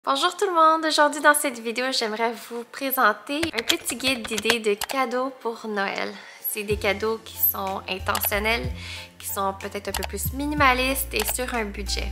Bonjour tout le monde! Aujourd'hui dans cette vidéo, j'aimerais vous présenter un petit guide d'idées de cadeaux pour Noël. C'est des cadeaux qui sont intentionnels, qui sont peut-être un peu plus minimalistes et sur un budget.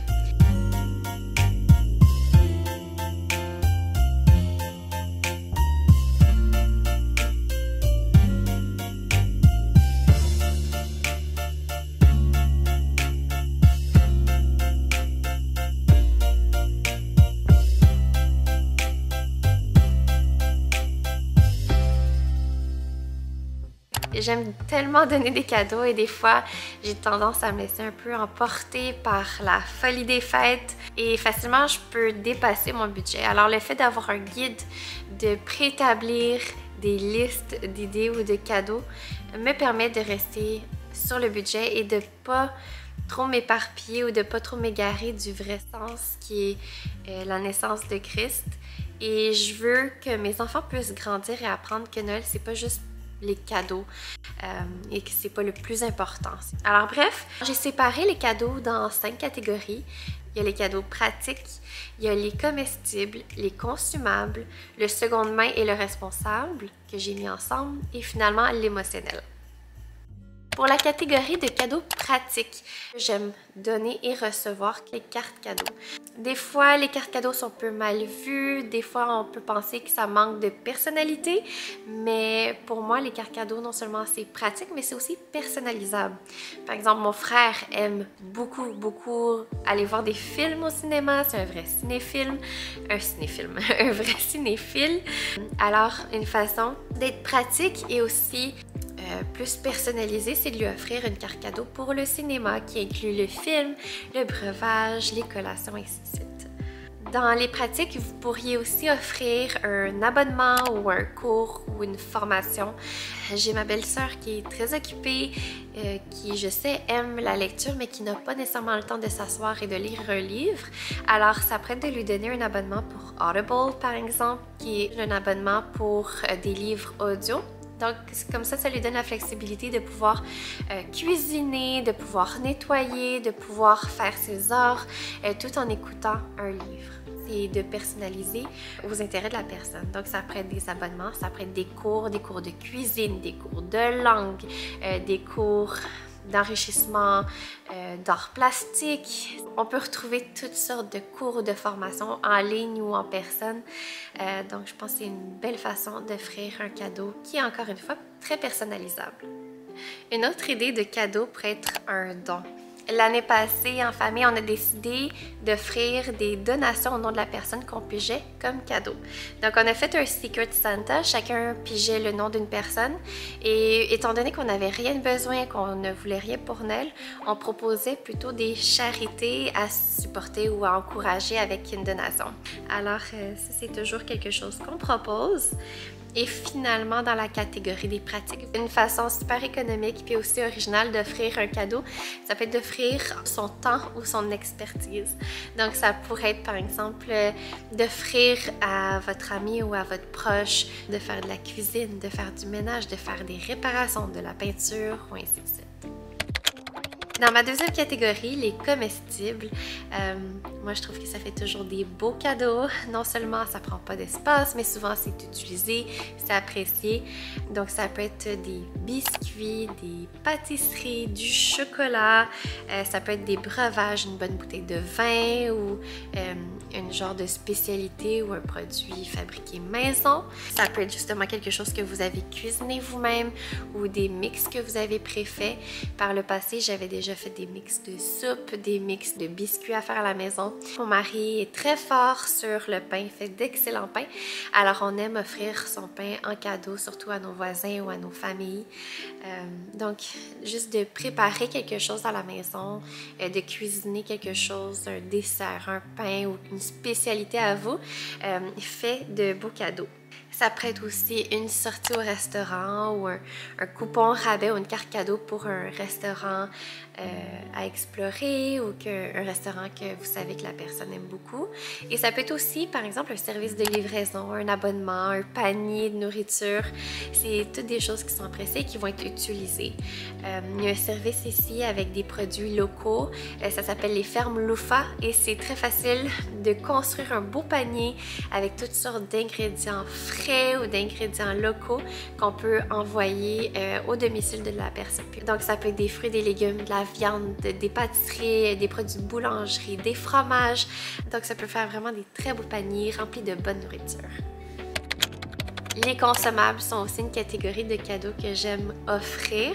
J'aime tellement donner des cadeaux et des fois, j'ai tendance à me laisser un peu emporter par la folie des fêtes et facilement, je peux dépasser mon budget. Alors, le fait d'avoir un guide, de préétablir des listes d'idées ou de cadeaux me permet de rester sur le budget et de pas trop m'éparpiller ou de pas trop m'égarer du vrai sens qui est la naissance de Christ. Et je veux que mes enfants puissent grandir et apprendre que Noël, c'est pas juste les cadeaux et que c'est pas le plus important. Alors bref, j'ai séparé les cadeaux dans 5 catégories. Il y a les cadeaux pratiques, il y a les comestibles, les consumables, le seconde main et le responsable que j'ai mis ensemble et finalement l'émotionnel. Pour la catégorie de cadeaux pratiques, j'aime donner et recevoir les cartes cadeaux. Des fois, les cartes cadeaux sont un peu mal vues, des fois on peut penser que ça manque de personnalité, mais pour moi, les cartes cadeaux, non seulement c'est pratique, mais c'est aussi personnalisable. Par exemple, mon frère aime beaucoup aller voir des films au cinéma, c'est un vrai un vrai cinéphile. Alors, une façon d'être pratique et aussi plus personnalisé, c'est de lui offrir une carte cadeau pour le cinéma qui inclut le film, le breuvage, les collations et ainsi de suite. Dans les pratiques, vous pourriez aussi offrir un abonnement ou un cours ou une formation. J'ai ma belle-sœur qui est très occupée, qui, je sais, aime la lecture, mais qui n'a pas nécessairement le temps de s'asseoir et de lire un livre. Alors, ça pourrait de lui donner un abonnement pour Audible, par exemple, qui est un abonnement pour des livres audio. Donc, comme ça lui donne la flexibilité de pouvoir cuisiner, de pouvoir nettoyer, de pouvoir faire ses heures tout en écoutant un livre. C'est de personnaliser aux intérêts de la personne. Donc, ça peut être des abonnements, ça peut être des cours de cuisine, des cours de langue, des cours d'enrichissement, d'art plastique. On peut retrouver toutes sortes de cours ou de formations en ligne ou en personne. Donc, je pense que c'est une belle façon d'offrir un cadeau qui est encore une fois très personnalisable. Une autre idée de cadeau pourrait être un don. L'année passée, en famille, on a décidé d'offrir des donations au nom de la personne qu'on pigeait comme cadeau. Donc, on a fait un Secret Santa. Chacun pigeait le nom d'une personne. Et étant donné qu'on n'avait rien besoin, qu'on ne voulait rien pour Noël, on proposait plutôt des charités à supporter ou à encourager avec une donation. Alors, ça, c'est toujours quelque chose qu'on propose. Et finalement, dans la catégorie des pratiques, une façon super économique puis aussi originale d'offrir un cadeau, ça peut être d'offrir son temps ou son expertise. Donc, ça pourrait être, par exemple, d'offrir à votre ami ou à votre proche de faire de la cuisine, de faire du ménage, de faire des réparations, de la peinture ou ainsi de suite. Dans ma deuxième catégorie, les comestibles, moi je trouve que ça fait toujours des beaux cadeaux. Non seulement ça prend pas d'espace, mais souvent c'est utilisé, c'est apprécié. Donc ça peut être des biscuits, des pâtisseries, du chocolat, ça peut être des breuvages, une bonne bouteille de vin ou une genre de spécialité ou un produit fabriqué maison. Ça peut être justement quelque chose que vous avez cuisiné vous-même ou des mix que vous avez préfaits. Par le passé, j'avais déjà fait des mix de soupe, des mix de biscuits à faire à la maison. Mon mari est très fort sur le pain, il fait d'excellents pains. Alors on aime offrir son pain en cadeau, surtout à nos voisins ou à nos familles. Donc juste de préparer quelque chose à la maison, de cuisiner quelque chose, un dessert, un pain ou une spécialité à vous, fait de beaux cadeaux. Ça pourrait être aussi une sortie au restaurant ou un coupon rabais ou une carte cadeau pour un restaurant à explorer ou un restaurant que vous savez que la personne aime beaucoup. Et ça peut être aussi, par exemple, un service de livraison, un abonnement, un panier de nourriture. C'est toutes des choses qui sont appréciées et qui vont être utilisées. Il y a un service ici avec des produits locaux. Ça s'appelle les fermes Loufa et c'est très facile de construire un beau panier avec toutes sortes d'ingrédients frais ou d'ingrédients locaux qu'on peut envoyer au domicile de la personne. Donc ça peut être des fruits, des légumes, de la viande, des pâtisseries, des produits de boulangerie, des fromages. Donc ça peut faire vraiment des très beaux paniers remplis de bonne nourriture. Les consommables sont aussi une catégorie de cadeaux que j'aime offrir.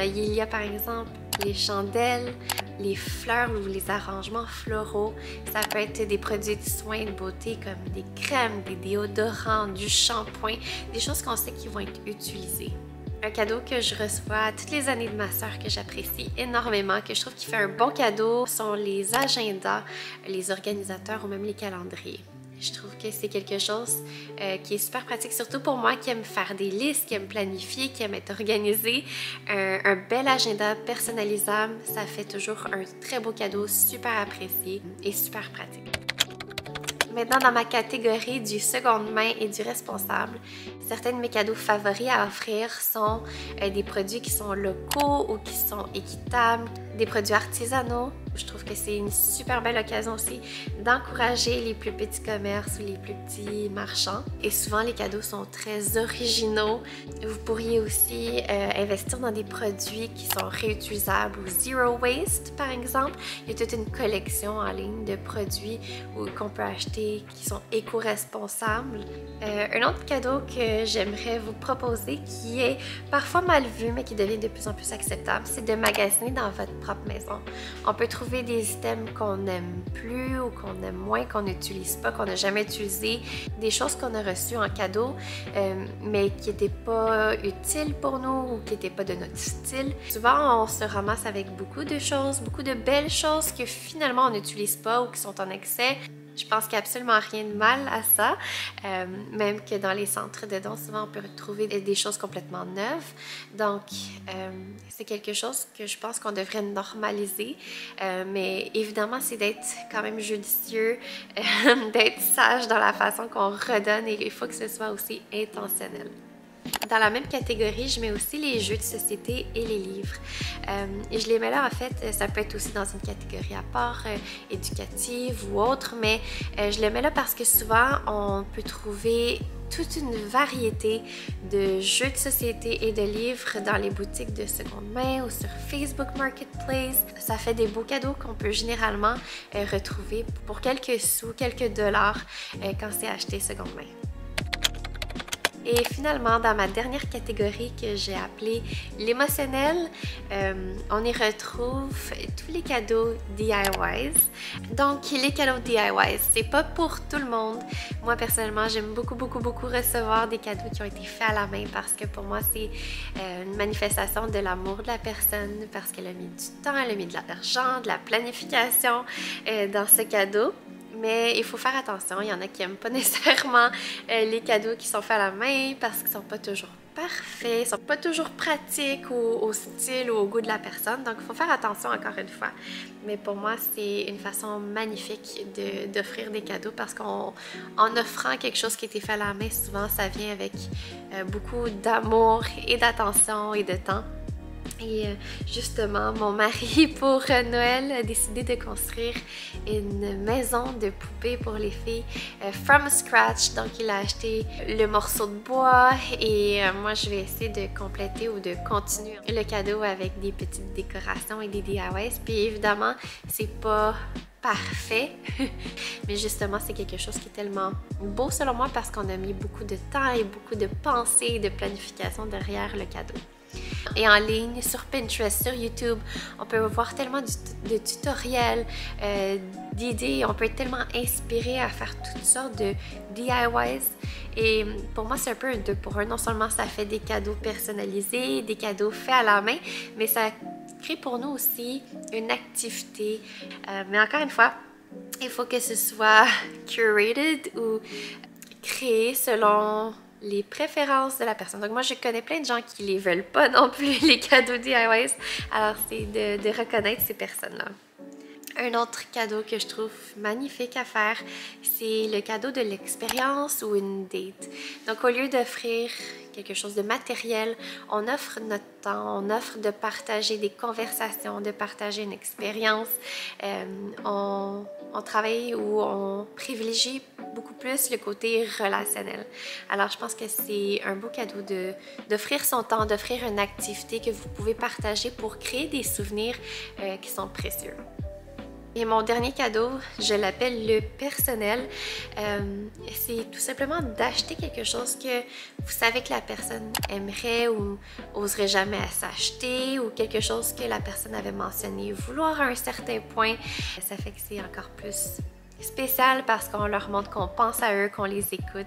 Il y a par exemple les chandelles, les fleurs ou les arrangements floraux. Ça peut être des produits de soins de beauté comme des crèmes, des déodorants, du shampoing, des choses qu'on sait qui vont être utilisées. Un cadeau que je reçois toutes les années de ma sœur que j'apprécie énormément, que je trouve qui fait un bon cadeau, sont les agendas, les organisateurs ou même les calendriers. Je trouve que c'est quelque chose qui est super pratique, surtout pour moi qui aime faire des listes, qui aime planifier, qui aime être organisée. Un bel agenda personnalisable, ça fait toujours un très beau cadeau, super apprécié et super pratique. Maintenant, dans ma catégorie du seconde main et du responsable, certains de mes cadeaux favoris à offrir sont des produits qui sont locaux ou qui sont équitables, des produits artisanaux. Je trouve que c'est une super belle occasion aussi d'encourager les plus petits commerces ou les plus petits marchands. Et souvent, les cadeaux sont très originaux. Vous pourriez aussi investir dans des produits qui sont réutilisables ou zero waste, par exemple. Il y a toute une collection en ligne de produits qu'on peut acheter qui sont éco-responsables. Un autre cadeau que j'aimerais vous proposer, qui est parfois mal vu, mais qui devient de plus en plus acceptable, c'est de magasiner dans votre propre maison. On peut trouver des items qu'on n'aime plus ou qu'on aime moins, qu'on n'utilise pas, qu'on n'a jamais utilisé, des choses qu'on a reçues en cadeau, mais qui n'étaient pas utiles pour nous ou qui n'étaient pas de notre style. Souvent, on se ramasse avec beaucoup de choses, beaucoup de belles choses que finalement on n'utilise pas ou qui sont en excès. Je pense qu'il n'y a absolument rien de mal à ça, même que dans les centres de dons, souvent on peut retrouver des choses complètement neuves. Donc, c'est quelque chose que je pense qu'on devrait normaliser, mais évidemment, c'est d'être quand même judicieux, d'être sage dans la façon qu'on redonne et il faut que ce soit aussi intentionnel. Dans la même catégorie, je mets aussi les jeux de société et les livres. Et je les mets là, en fait, ça peut être aussi dans une catégorie à part, éducative ou autre, mais je les mets là parce que souvent, on peut trouver toute une variété de jeux de société et de livres dans les boutiques de seconde main ou sur Facebook Marketplace. Ça fait des beaux cadeaux qu'on peut généralement retrouver pour quelques sous, quelques dollars quand c'est acheté seconde main. Et finalement, dans ma dernière catégorie que j'ai appelée l'émotionnel, on y retrouve tous les cadeaux DIYs. Donc, les cadeaux DIYs, c'est pas pour tout le monde. Moi, personnellement, j'aime beaucoup recevoir des cadeaux qui ont été faits à la main parce que pour moi, c'est une manifestation de l'amour de la personne parce qu'elle a mis du temps, elle a mis de l'argent, de la planification dans ce cadeau. Mais il faut faire attention, il y en a qui n'aiment pas nécessairement les cadeaux qui sont faits à la main parce qu'ils ne sont pas toujours parfaits, ils ne sont pas toujours pratiques au style ou au goût de la personne. Donc, il faut faire attention encore une fois. Mais pour moi, c'est une façon magnifique d'offrir des cadeaux parce qu'en offrant quelque chose qui a été fait à la main, souvent ça vient avec beaucoup d'amour et d'attention et de temps. Et justement, mon mari, pour Noël, a décidé de construire une maison de poupées pour les filles from scratch. Donc, il a acheté le morceau de bois et moi, je vais essayer de compléter ou de continuer le cadeau avec des petites décorations et des DIYs. Puis évidemment, c'est pas parfait, mais justement, c'est quelque chose qui est tellement beau selon moi parce qu'on a mis beaucoup de temps et beaucoup de pensée et de planification derrière le cadeau. Et en ligne, sur Pinterest, sur YouTube, on peut voir tellement de tutoriels, d'idées, on peut être tellement inspiré à faire toutes sortes de DIYs. Et pour moi, c'est un peu un 2 pour 1. Non seulement ça fait des cadeaux personnalisés, des cadeaux faits à la main, mais ça crée pour nous aussi une activité. Mais encore une fois, il faut que ce soit curated ou créer selon les préférences de la personne. Donc moi, je connais plein de gens qui les veulent pas non plus, les cadeaux DIYs. Alors, c'est de reconnaître ces personnes-là. Un autre cadeau que je trouve magnifique à faire, c'est le cadeau de l'expérience ou une date. Donc, au lieu d'offrir quelque chose de matériel, on offre notre temps, on offre de partager des conversations, de partager une expérience. On travaille ou on privilégie beaucoup plus le côté relationnel. Alors, je pense que c'est un beau cadeau d'offrir son temps, d'offrir une activité que vous pouvez partager pour créer des souvenirs qui sont précieux. Et mon dernier cadeau, je l'appelle le personnel. C'est tout simplement d'acheter quelque chose que vous savez que la personne aimerait ou oserait jamais s'acheter, ou quelque chose que la personne avait mentionné vouloir à un certain point. Ça fait que c'est encore plus spécial parce qu'on leur montre qu'on pense à eux, qu'on les écoute,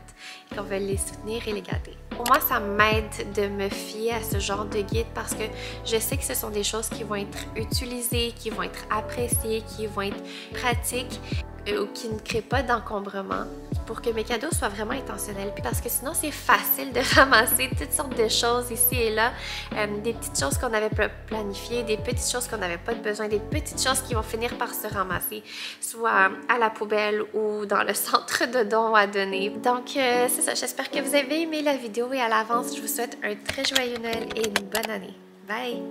qu'on veut les soutenir et les gâter. Pour moi, ça m'aide de me fier à ce genre de guide parce que je sais que ce sont des choses qui vont être utilisées, qui vont être appréciées, qui vont être pratiques ou qui ne créent pas d'encombrement pour que mes cadeaux soient vraiment intentionnels. Puis parce que sinon, c'est facile de ramasser toutes sortes de choses ici et là, des petites choses qu'on avait planifiées, des petites choses qu'on n'avait pas de besoin, des petites choses qui vont finir par se ramasser, soit à la poubelle ou dans le centre de dons à donner. Donc, c'est ça. J'espère que vous avez aimé la vidéo et à l'avance, je vous souhaite un très joyeux Noël et une bonne année. Bye!